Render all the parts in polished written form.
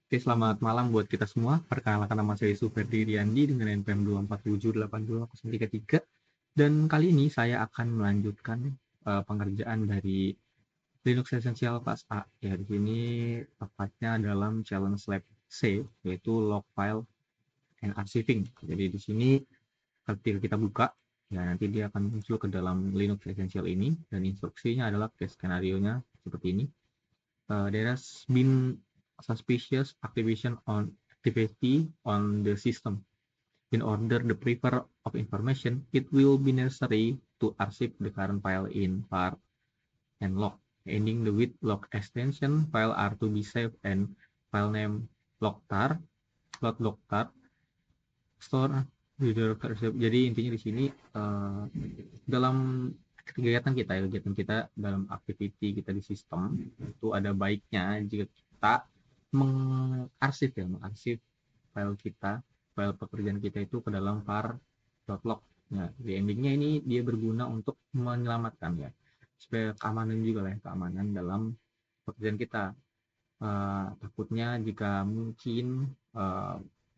Oke, selamat malam buat kita semua. Perkenalkan, nama saya Suferdi Riyandi dengan NPM 2478203. Dan kali ini saya akan melanjutkan pengerjaan dari Linux Essential Kelas A. Ya, di sini tepatnya dalam challenge lab C, yaitu log file and archiving. Jadi di sini ketika kita buka, ya nanti dia akan muncul ke dalam Linux Essential ini, dan instruksinya adalah case skenario-nya seperti ini. There has been suspicious activity on the system. In order to prefer of information, it will be necessary to archive the current file in var and log. Ending the with log extension file are to be saved and file name logtar, logtar, store reader version. Jadi intinya di sini dalam kegiatan kita dalam activity kita di sistem itu ada baiknya jika kita mengarsip file kita, file pekerjaan kita itu ke dalam var.log. Nah, di endingnya ini dia berguna untuk menyelamatkan ya, supaya keamanan juga lah, keamanan dalam pekerjaan kita. Takutnya jika mungkin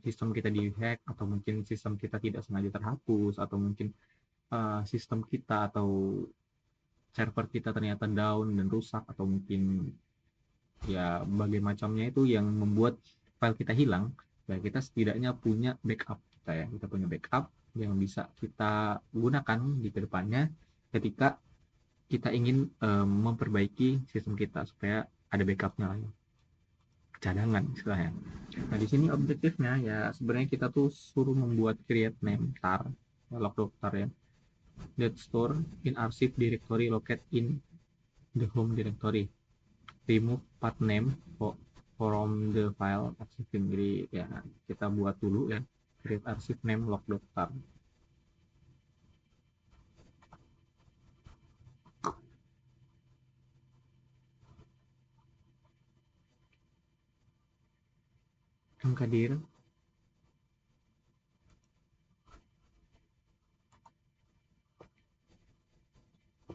sistem kita dihack, atau mungkin sistem kita tidak sengaja terhapus, atau mungkin sistem kita atau server kita ternyata down dan rusak, atau mungkin ya bagai macamnya itu yang membuat file kita hilang, ya kita setidaknya punya backup kita, ya kita punya backup yang bisa kita gunakan di kedepannya ketika kita ingin memperbaiki sistem kita, supaya ada backupnya lah ya, cadangan istilahnya. Nah di sini objektifnya ya sebenarnya kita tuh suruh membuat create name tar, log tar ya, that store in archive directory located in the home directory. Remove path name from the file archiving. Jadi ya kita buat dulu ya create archive name log.tar. Kadir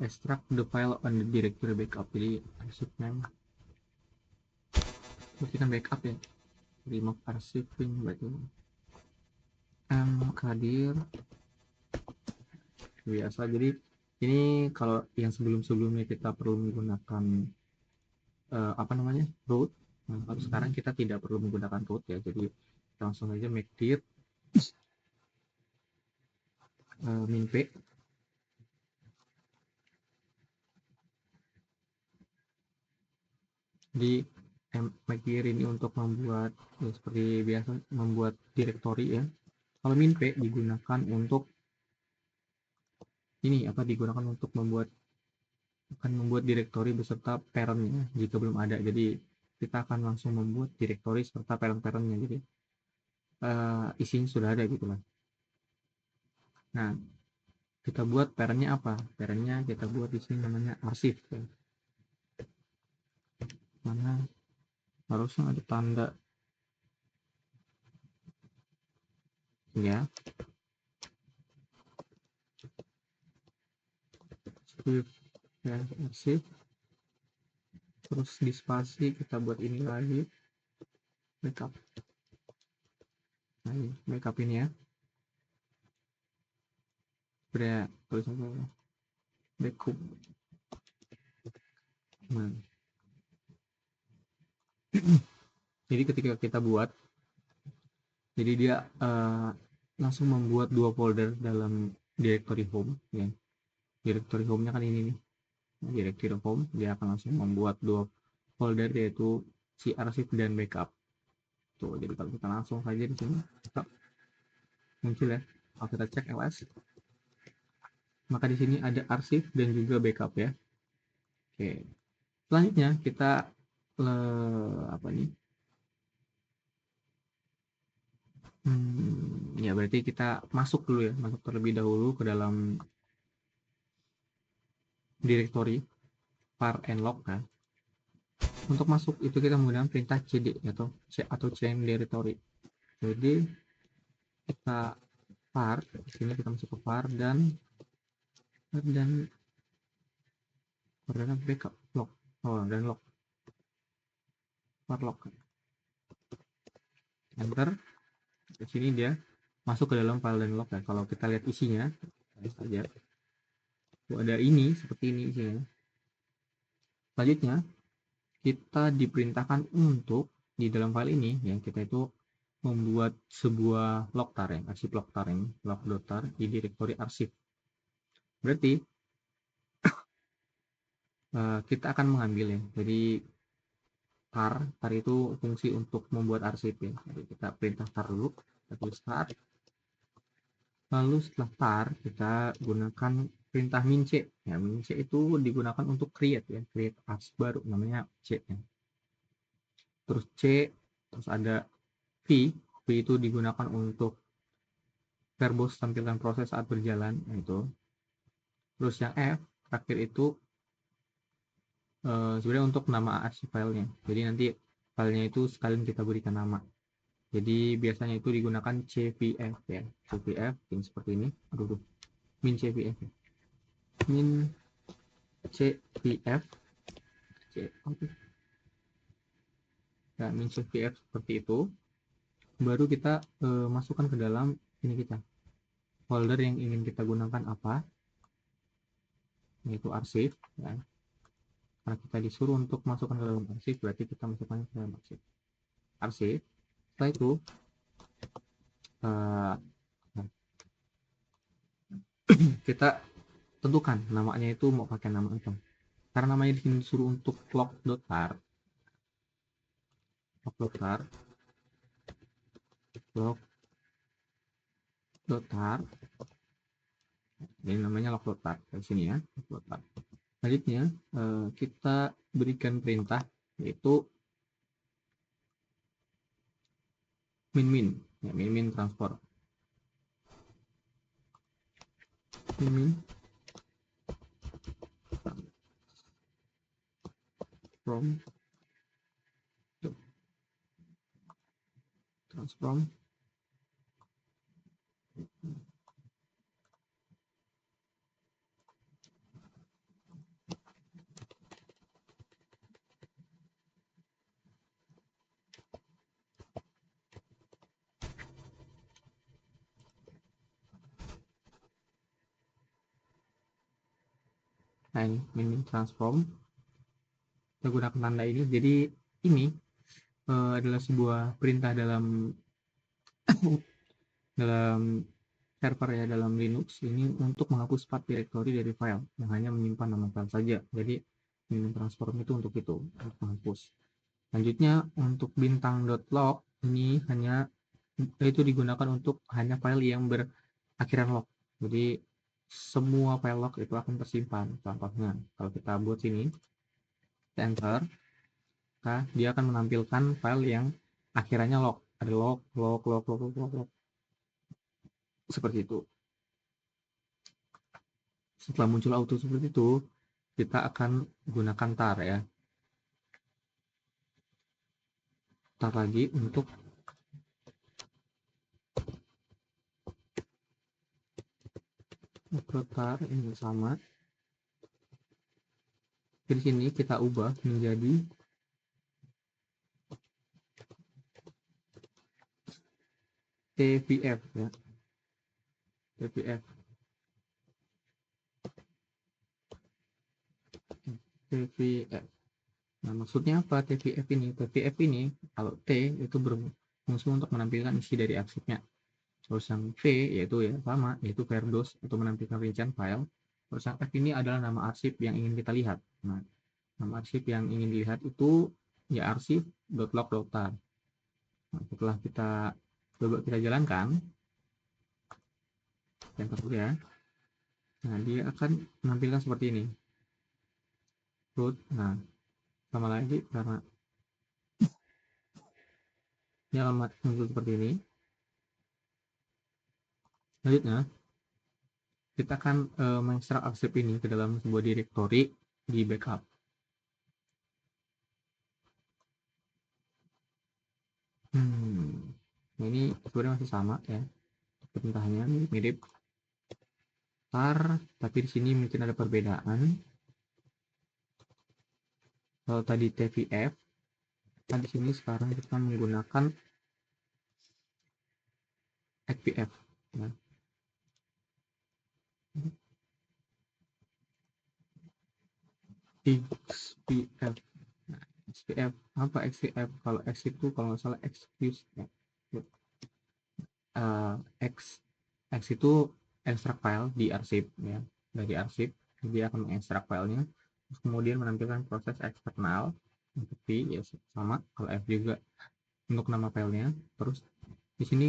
extract the file on the directory backup. Jadi archive name kita backup ya, remove archiving berarti kadir biasa. Jadi ini kalau yang sebelumnya kita perlu menggunakan root. Nah, kalau sekarang kita tidak perlu menggunakan root ya, jadi kita langsung aja make dir min p. Di make dir ini untuk membuat ya, seperti biasa membuat directory ya. Kalau min p digunakan untuk digunakan untuk membuat directory beserta parentnya jika belum ada. Jadi kita akan langsung membuat directory serta parent-parentnya, jadi isinya sudah ada gitu lah. Nah, kita buat parentnya apa? Parentnya kita buat di sini namanya arsip ya. Mana harusnya ada tanda ya, script ya, arsip, terus di spasi kita buat ini lagi backup. Nah, ini backup ini ya, udah tulisannya backup. Nah, jadi ketika kita buat, jadi dia langsung membuat dua folder dalam directory home ya. Directory home-nya kan ini nih, directory home, dia akan langsung membuat dua folder, yaitu si arsip dan backup tuh. Jadi kalau kita langsung saja di sini muncul ya, kalau kita cek ls, maka di sini ada arsip dan juga backup ya. Oke, selanjutnya kita ya berarti kita masuk terlebih dahulu ke dalam directory var and log kan. Untuk masuk itu kita menggunakan perintah cd atau change directory. Jadi kita var, di sini kita masuk ke var dan backup log, dan log var log. enter. Di sini dia masuk ke dalam file dan log ya. Kalau kita lihat isinya saja, ada ini seperti ini isinya. Selanjutnya kita diperintahkan untuk di dalam file ini yang kita itu membuat sebuah logtar ya, arsip logtar ini, log.tar di direktori arsip. Berarti kita akan mengambil ya. Jadi tar itu fungsi untuk membuat arsip ya. Jadi kita perintah tar dulu, kita tulis tar. Lalu setelah tar kita gunakan perintah min c. Ya, min c itu digunakan untuk create ya, create arsip baru namanya c ya. Terus c, terus ada v itu digunakan untuk verbose tampilan proses saat berjalan itu. Terus yang f terakhir itu sebenarnya untuk nama arsip filenya. Jadi nanti filenya itu sekalian kita berikan nama. Jadi biasanya itu digunakan cvf ya. Cvf ini seperti ini. Aduh, min cvf ya. Min cvf c okay. Ya, min cvf seperti itu. Baru kita masukkan ke dalam ini kita. Folder yang ingin kita gunakan apa? Yaitu arsip ya. Karena kita disuruh untuk masukkan ke dalam arsip, berarti kita masukkan ke dalam arsip. Setelah itu kita tentukan namanya itu mau pakai nama apa. Karena namanya di sini disuruh untuk log.tar, log.tar, ini namanya log.tar di sini ya, log.tar. Selanjutnya kita berikan perintah yaitu min ya, min transform, min from transform nah ini min transform, kita gunakan tanda ini. Jadi ini adalah sebuah perintah dalam server ya, dalam Linux ini untuk menghapus path directory dari file yang hanya menyimpan nama file saja. Jadi min transform itu untuk menghapus. Selanjutnya untuk bintang.log ini hanya itu digunakan untuk hanya file yang berakhiran log. Jadi semua file log itu akan tersimpan. Contohnya kalau kita buat sini, enter, maka dia akan menampilkan file yang akhirannya log. Ada log seperti itu. Setelah muncul auto seperti itu, kita akan gunakan tar ya. Tar lagi untuk tar ini sama. Di sini kita ubah menjadi tvf ya. tvf Nah, maksudnya apa tvf ini? tvf ini kalau T itu berfungsi untuk menampilkan isi dari arsipnya. Terus yang V yaitu ya sama, yaitu verbose untuk menampilkan rincian file. Terus yang F ini adalah nama arsip yang ingin kita lihat. Nah, nama arsip yang ingin dilihat itu ya arsip.log.tar. Nah, setelah kita coba kita jalankan, yang kedua ya, nah dia akan menampilkan seperti ini. Root, nah sama lagi karena ini alamat muncul seperti ini. Selanjutnya kita akan mengekstrak arsip ini ke dalam sebuah directory di backup. Nah, ini sebenarnya masih sama ya, perintahnya mirip tar, tapi di sini mungkin ada perbedaan. Kalau tadi tvf, nah di sini sekarang kita menggunakan XPF. Nah, XPF. Nah, XPF apa XPF? Kalau X itu kalau nggak salah excuse ya. X X itu extract file di arsip ya, dari arsip dia akan mengekstrak filenya, terus kemudian menampilkan proses eksternal seperti ya sama. Kalau F juga untuk nama filenya. Terus di sini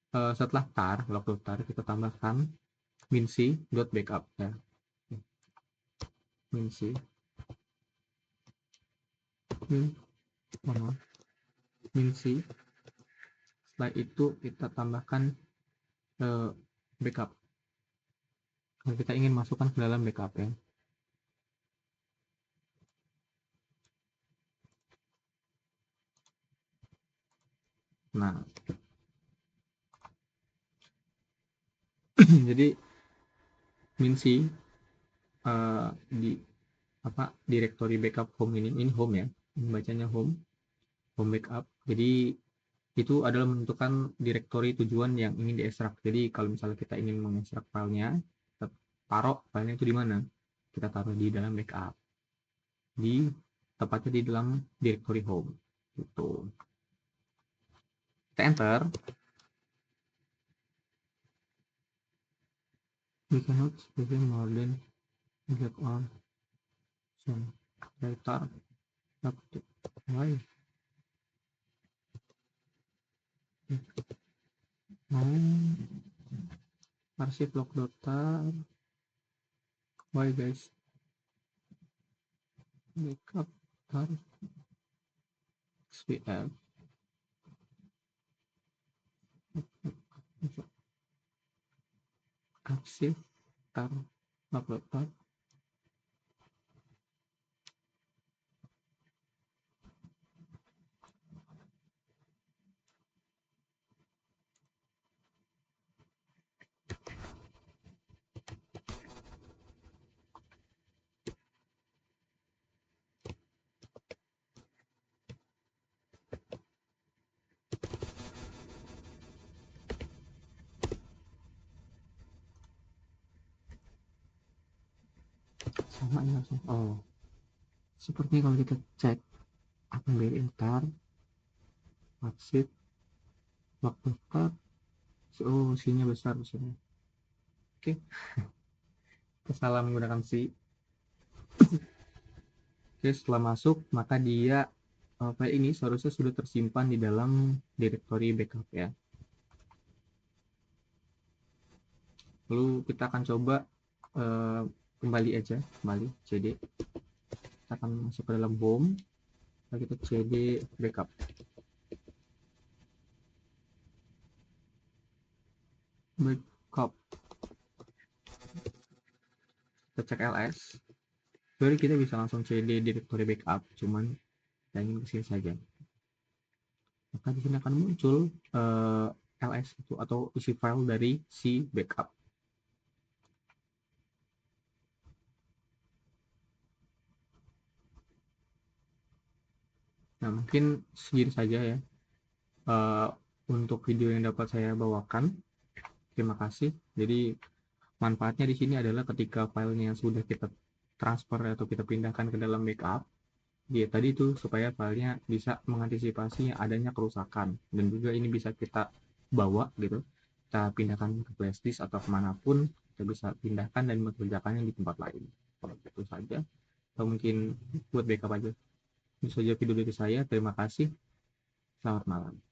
setelah tar log tar kita tambahkan minc.backup ya, minc min minc. Setelah itu kita tambahkan backup kalau kita ingin masukkan ke dalam backup ya. Nah jadi minc di directory backup home ini home ya, ini bacanya home backup. Jadi itu adalah menentukan directory tujuan yang ingin diekstrak. Jadi kalau misalnya kita ingin mengekstrak filenya, kita taruh filenya itu di mana, kita taruh di dalam backup, di tepatnya di dalam directory home gitu. Kita enter. We cannot specify more than get on some data. Why? Arsip log data. Why guys? Backup tar XPF. Arsip tar log data. Sama ya langsung. Oh, sepertinya kalau kita cek akan BRI tar arsip log data. Oh, C-nya besar di sini. Oke, salah menggunakan C. Oke, setelah masuk maka dia file ini seharusnya sudah tersimpan di dalam directory backup ya. Lalu kita akan coba kembali aja, kembali cd. Kita akan masuk ke dalam home, lalu kita cd backup. Backup. Kita cek ls. Jadi kita bisa langsung cd directory backup, cuman saya ingin kesini saja. Maka di sini akan muncul ls itu atau isi file dari si backup. Nah, mungkin segini saja ya untuk video yang dapat saya bawakan. Terima kasih. Jadi manfaatnya di sini adalah ketika filenya sudah kita transfer atau kita pindahkan ke dalam backup, dia tadi itu supaya filenya bisa mengantisipasi adanya kerusakan, dan juga ini bisa kita bawa gitu, kita pindahkan ke flash disk atau kemanapun, kita bisa pindahkan dan mengerjakannya di tempat lain. Kalau itu saja, atau mungkin buat backup aja. Itu saja video dari saya. Terima kasih. Selamat malam.